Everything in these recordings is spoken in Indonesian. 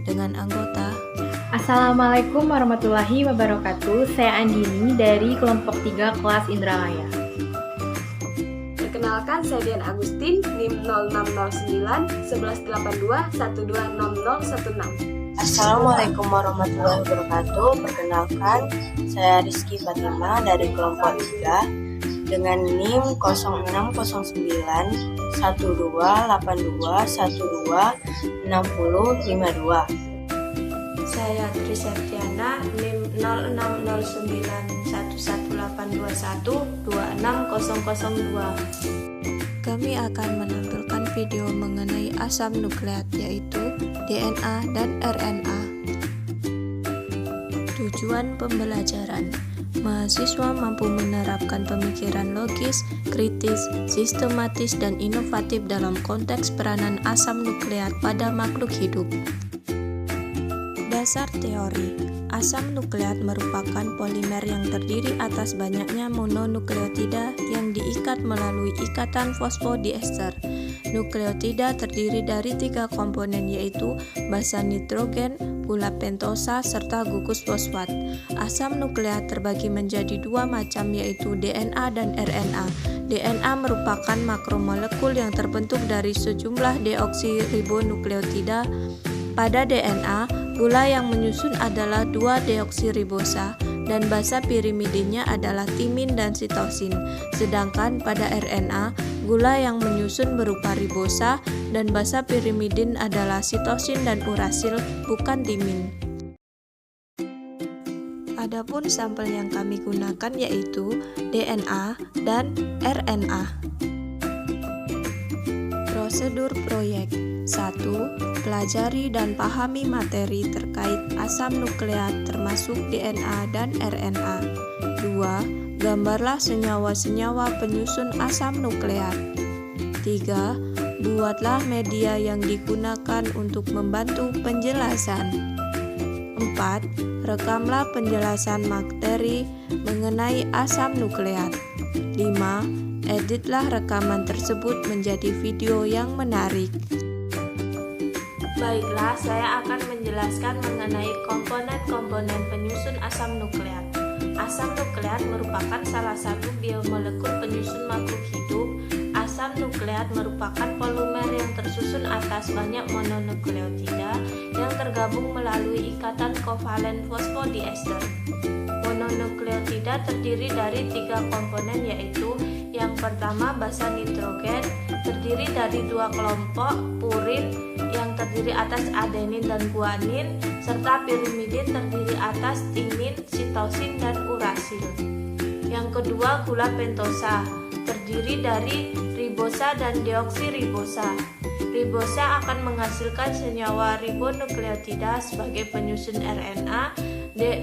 dengan anggota. Assalamualaikum warahmatullahi wabarakatuh. Saya Andini dari kelompok 3 kelas Indralaya. Perkenalkan, saya Dian Agustin, NIM 0609 1182 126016. Assalamualaikum warahmatullahi wabarakatuh. Perkenalkan, saya Rizky Fatima dari kelompok 3 dengan NIM 0609 1282 126052. Saya Tri Septiana, NIM 0609 11821 26002. Kami akan menampilkan video mengenai asam nukleat yaitu DNA dan RNA. Tujuan pembelajaran: mahasiswa mampu menerapkan pemikiran logis, kritis, sistematis, dan inovatif dalam konteks peranan asam nukleat pada makhluk hidup. Dasar teori: asam nukleat merupakan polimer yang terdiri atas banyaknya mononukleotida yang diikat melalui ikatan fosfodiester. Nukleotida terdiri dari 3 komponen yaitu basa nitrogen, gula pentosa, serta gugus fosfat. Asam nukleat terbagi menjadi 2 macam yaitu DNA dan RNA. DNA merupakan makromolekul yang terbentuk dari sejumlah deoksiribonukleotida. Pada DNA, gula yang menyusun adalah 2-deoksiribosa dan basa pirimidinnya adalah timin dan sitosin. Sedangkan pada RNA, gula yang menyusun berupa ribosa dan basa pirimidin adalah sitosin dan urasil, bukan timin. Adapun sampel yang kami gunakan yaitu DNA dan RNA. Prosedur proyek: 1. Pelajari dan pahami materi terkait asam nukleat termasuk DNA dan RNA. 2. Gambarlah senyawa-senyawa penyusun asam nukleat. 3. Buatlah media yang digunakan untuk membantu penjelasan. 4. Rekamlah penjelasan materi mengenai asam nukleat. 5. Editlah rekaman tersebut menjadi video yang menarik. Baiklah, saya akan menjelaskan mengenai komponen-komponen penyusun asam nukleat. Asam nukleat merupakan salah satu biomolekul penyusun makhluk hidup. Asam nukleat merupakan polimer yang tersusun atas banyak mononukleotida yang tergabung melalui ikatan kovalen fosfodiester. Mononukleotida terdiri dari 3 komponen yaitu: yang pertama basa nitrogen, terdiri dari 2 kelompok, purin yang terdiri atas adenin dan guanin, serta pirimidin terdiri atas timin, sitosin, dan urasil. Yang kedua gula pentosa, terdiri dari ribosa dan deoksiribosa. Ribosa akan menghasilkan senyawa ribonukleotida sebagai penyusun RNA,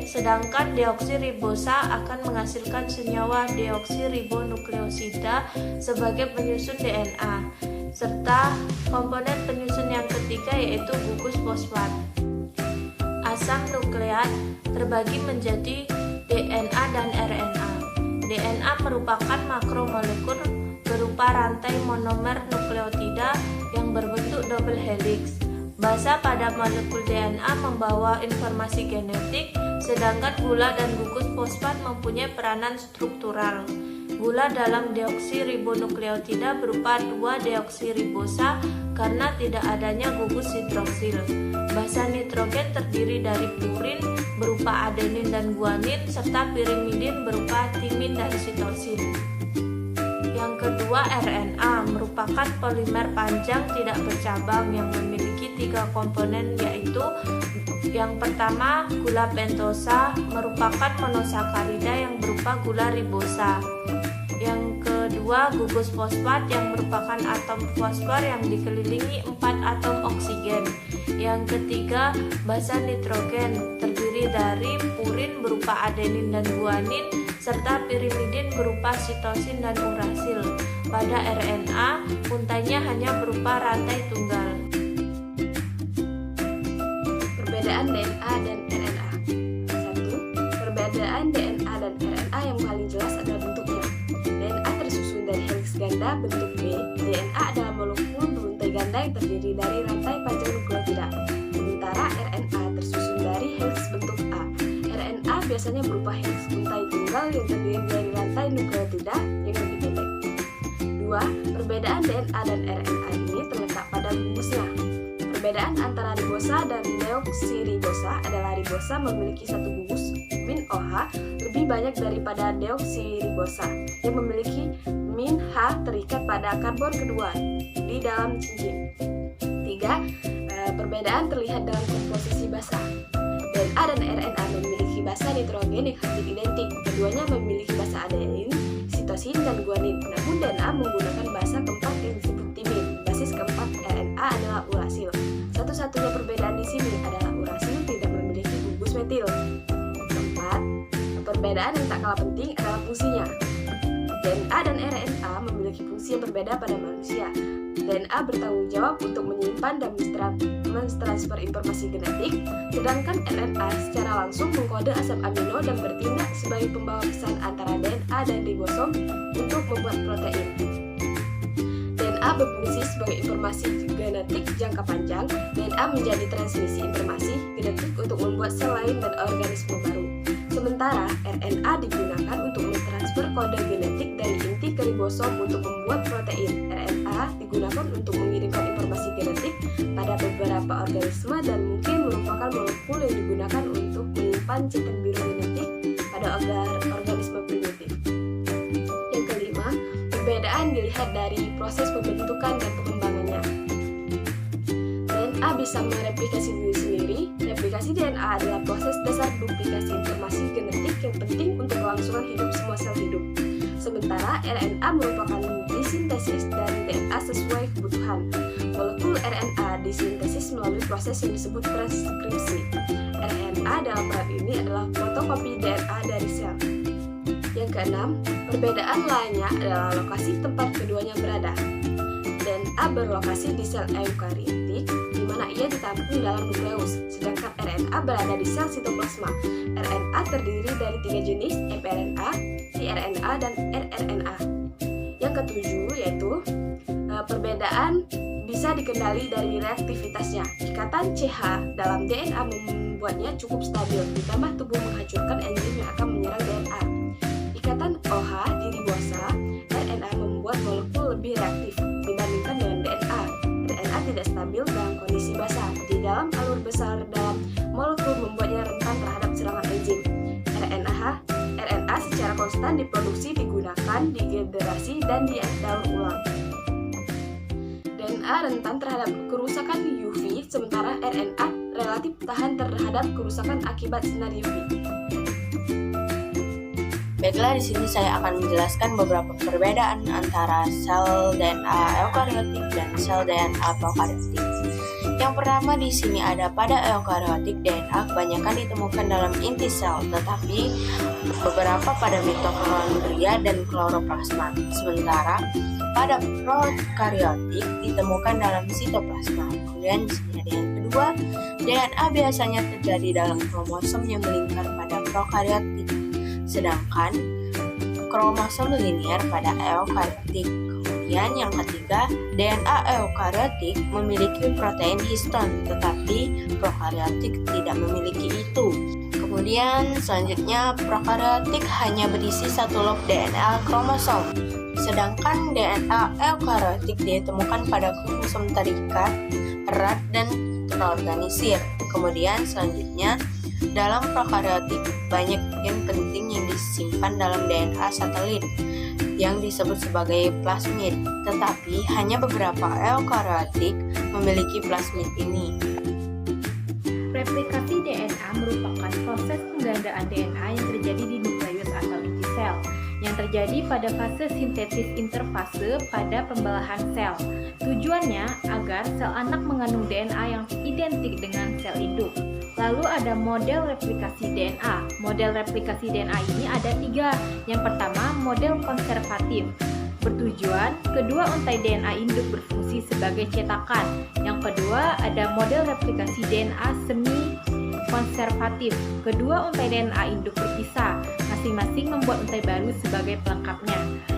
sedangkan deoksiribosa akan menghasilkan senyawa deoksiribonukleosida sebagai penyusun DNA, serta komponen penyusun yang ketiga yaitu gugus fosfat. Asam nukleat terbagi menjadi DNA dan RNA. DNA merupakan makromolekul berupa rantai monomer nukleotida yang berbentuk double helix. Basa pada molekul DNA membawa informasi genetik, sedangkan gula dan gugus fosfat mempunyai peranan struktural. Gula dalam deoksiribonukleotida berupa 2-deoksiribosa karena tidak adanya gugus hidroksil. Basa nitrogen terdiri dari purin berupa adenin dan guanin serta pirimidin berupa timin dan sitosin. Yang kedua, RNA merupakan polimer panjang tidak bercabang yang memiliki 3 komponen yaitu: yang pertama, gula pentosa merupakan monosakarida yang berupa gula ribosa. Yang kedua, gugus fosfat yang merupakan atom fosfor yang dikelilingi 4 atom oksigen. Yang ketiga, basa nitrogen terdiri dari purin berupa adenin dan guanin serta pirimidin berupa sitosin dan urasil. Pada RNA, untainya hanya berupa rantai tunggal. Perbedaan DNA dan RNA. 1. Perbedaan DNA dan RNA yang paling jelas adalah bentuknya. DNA tersusun dari heliks ganda bentuk B. DNA adalah molekul beruntai ganda yang terdiri dari rantai panjang nukleotida. biasanya berupa heks untai tunggal yang terdiri dari rantai nukleotida yang lebih pendek. 2. Perbedaan DNA dan RNA ini terletak pada gugusnya. Perbedaan antara ribosa dan deoksiribosa adalah ribosa memiliki satu gugus min OH lebih banyak daripada deoksiribosa yang memiliki min H terikat pada karbon kedua di dalam cincin. 3. Perbedaan terlihat dalam komposisi basa. DNA dan RNA memiliki basa nitrogen yang hampir identik. Keduanya memiliki basa adenin, sitosin, dan guanin. Namun DNA menggunakan basa keempat yang disebut timin. Basis keempat RNA adalah urasil. Satu-satunya perbedaan di sini adalah urasil tidak memiliki gugus metil. Keempat, perbedaan yang tak kalah penting adalah fungsinya. DNA dan RNA memiliki fungsi yang berbeda pada manusia. DNA bertanggung jawab untuk menyimpan dan mentransfer informasi genetik, sedangkan RNA secara langsung mengkode asam amino dan bertindak sebagai pembawa pesan antara DNA dan ribosom untuk membuat protein. DNA berfungsi sebagai informasi genetik jangka panjang. DNA menjadi transmisi informasi genetik untuk membuat sel lain dan organisme baru. Sementara RNA digunakan untuk mentransfer kode genetik dari inti ke ribosom untuk membuat protein. RNA digunakan untuk mengirimkan informasi genetik pada beberapa organisme dan mungkin merupakan molekul yang digunakan untuk menyimpan centang biru genetik pada organisme primitif. Yang kelima, perbedaan dilihat dari proses pembentukan dan pengembangannya. DNA bisa mereplikasi diri sendiri. Replikasi DNA adalah proses dasar duplikasi informasi genetik yang penting untuk kelangsungan hidup semua sel hidup. Sementara RNA merupakan disintesis dari DNA sesuai kebutuhan. Molekul RNA disintesis melalui proses yang disebut transkripsi. RNA dalam hal ini adalah fotokopi DNA dari sel. Yang keenam, perbedaan lainnya adalah lokasi tempat keduanya berada. DNA berlokasi di sel eukariotik, di mana ia ditampung dalam nukleus, sedangkan RNA berada di sel sitoplasma. RNA terdiri dari 3 jenis, mRNA, tRNA, dan rRNA. Yang ketujuh yaitu perbedaan bisa dikendali dari reaktivitasnya. Ikatan CH dalam DNA membuatnya cukup stabil, ditambah tubuh menghancurkan enzim yang akan menyerang DNA. Ikatan OH di ribosa RNA membuat molekul lebih reaktif dibandingkan dengan DNA. RNA tidak stabil dalam kondisi basah. Di dalam alur besar dalam molekul membuatnya rentan terhadap serangan enzim. RNA secara konstan diproduksi, digunakan, digenerasi, dan didaur ulang. DNA rentan terhadap kerusakan UV, sementara RNA relatif tahan terhadap kerusakan akibat sinar UV. Baiklah, di sini saya akan menjelaskan beberapa perbedaan antara sel DNA eukariotik dan sel DNA prokariotik. Yang pertama di sini ada pada eukariotik DNA kebanyakan ditemukan dalam inti sel, tetapi beberapa pada mitokondria dan kloroplasma. Sementara pada prokariotik ditemukan dalam sitoplasma. Kemudian di sini ada yang kedua, DNA biasanya terjadi dalam kromosom yang melingkar pada prokariotik, sedangkan kromosom linier pada eukariotik. Kemudian yang ketiga, DNA eukariotik memiliki protein histon, tetapi prokariotik tidak memiliki itu. Kemudian selanjutnya, prokariotik hanya berisi satu loop DNA kromosom, sedangkan DNA eukariotik ditemukan pada kromosom terikat, erat, dan terorganisir. Kemudian selanjutnya, dalam prokariotik banyak gen penting yang disimpan dalam DNA satelit yang disebut sebagai plasmid, tetapi hanya beberapa eukariotik memiliki plasmid ini. Replikasi DNA merupakan proses penggandaan DNA yang terjadi di nukleus atau inti sel, yang terjadi pada fase sintesis interfase pada pembelahan sel. Tujuannya agar sel anak mengandung DNA yang identik dengan sel induk. Lalu ada model replikasi DNA. Model replikasi DNA ini ada 3. Yang pertama, model konservatif. Bertujuan, kedua untai DNA induk berfungsi sebagai cetakan. Yang kedua, ada model replikasi DNA semi konservatif. Kedua untai DNA induk berpisah, masing-masing membuat untai baru sebagai pelengkapnya.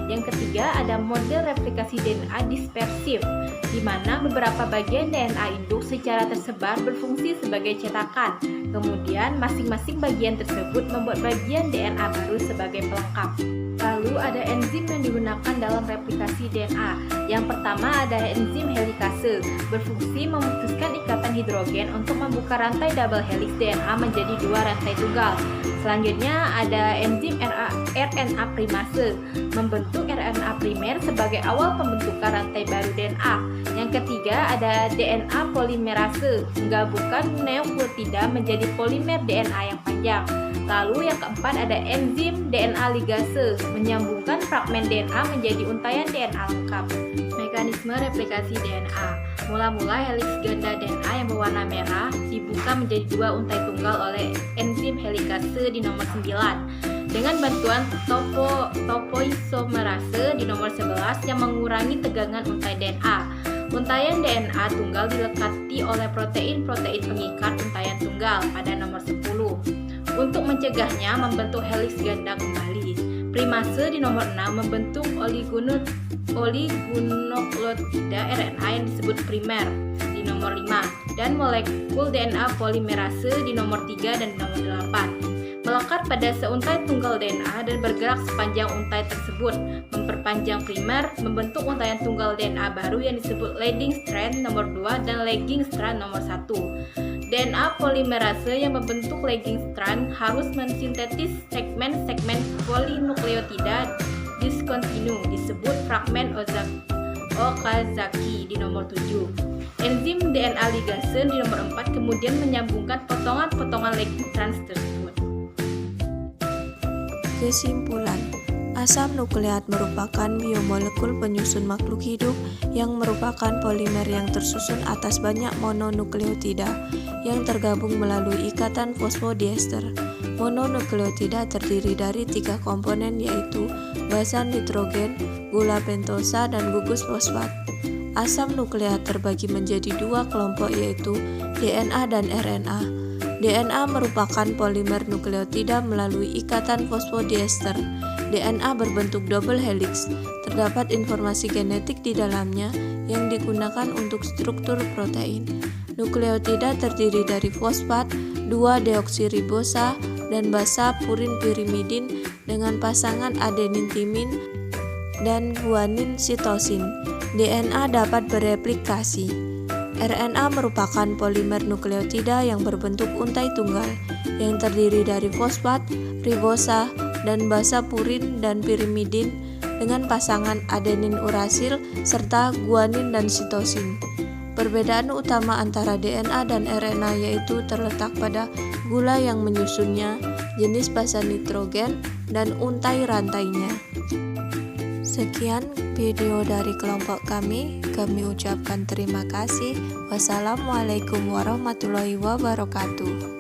Yang ketiga ada model replikasi DNA dispersif, di mana beberapa bagian DNA induk secara tersebar berfungsi sebagai cetakan. Kemudian masing-masing bagian tersebut membuat bagian DNA baru sebagai pelengkap. Lalu ada enzim yang digunakan dalam replikasi DNA. Yang pertama ada enzim helikase, berfungsi memutuskan ikatan hidrogen untuk membuka rantai double helix DNA menjadi 2 rantai tunggal. Selanjutnya ada enzim RNA primase, membentuk RNA primer sebagai awal pembentukan rantai baru DNA. Yang ketiga ada DNA polimerase, menggabungkan nukleotida menjadi polimer DNA yang panjang. Lalu yang keempat ada enzim DNA ligase, menyambungkan fragmen DNA menjadi untaian DNA lengkap. Mekanisme replikasi DNA. Mula-mula heliks ganda DNA yang berwarna merah dibuka menjadi 2 untai tunggal oleh enzim helikase di nomor 9 dengan bantuan topoisomerase di nomor 11 yang mengurangi tegangan untai DNA. Untaian DNA tunggal dilekati oleh protein-protein pengikat untaian tunggal pada nomor 10. Untuk mencegahnya membentuk heliks ganda kembali. Primase di nomor 6 membentuk oligonukleotida RNA yang disebut primer di nomor 5 dan molekul DNA polimerase di nomor 3 dan di nomor 8. Melekat pada seuntai tunggal DNA dan bergerak sepanjang untai tersebut, memperpanjang primer, membentuk untaian tunggal DNA baru yang disebut leading strand nomor 2 dan lagging strand nomor 1. DNA polimerase yang membentuk lagging strand harus mensintetis segmen-segmen polinukleotida diskontinu disebut fragmen Okazaki di nomor 7. Enzim DNA ligase di nomor 4 kemudian menyambungkan potongan-potongan lagging strands tersebut. Kesimpulan, asam nukleat merupakan biomolekul penyusun makhluk hidup yang merupakan polimer yang tersusun atas banyak mononukleotida yang tergabung melalui ikatan fosfodiester. Mononukleotida terdiri dari 3 komponen yaitu basa nitrogen, gula pentosa, dan gugus fosfat. Asam nukleat terbagi menjadi 2 kelompok yaitu DNA dan RNA. DNA merupakan polimer nukleotida melalui ikatan fosfodiester. DNA berbentuk double helix. Terdapat informasi genetik di dalamnya yang digunakan untuk struktur protein. Nukleotida terdiri dari fosfat, 2-deoksiribosa, dan basa purin pirimidin dengan pasangan adenin timin dan guanin sitosin. DNA dapat bereplikasi. RNA merupakan polimer nukleotida yang berbentuk untai tunggal yang terdiri dari fosfat, ribosa, dan basa purin dan pirimidin dengan pasangan adenin urasil serta guanin dan sitosin. Perbedaan utama antara DNA dan RNA yaitu terletak pada gula yang menyusunnya, jenis basa nitrogen, dan untai rantainya. Sekian video dari kelompok kami ucapkan terima kasih. Wassalamualaikum warahmatullahi wabarakatuh.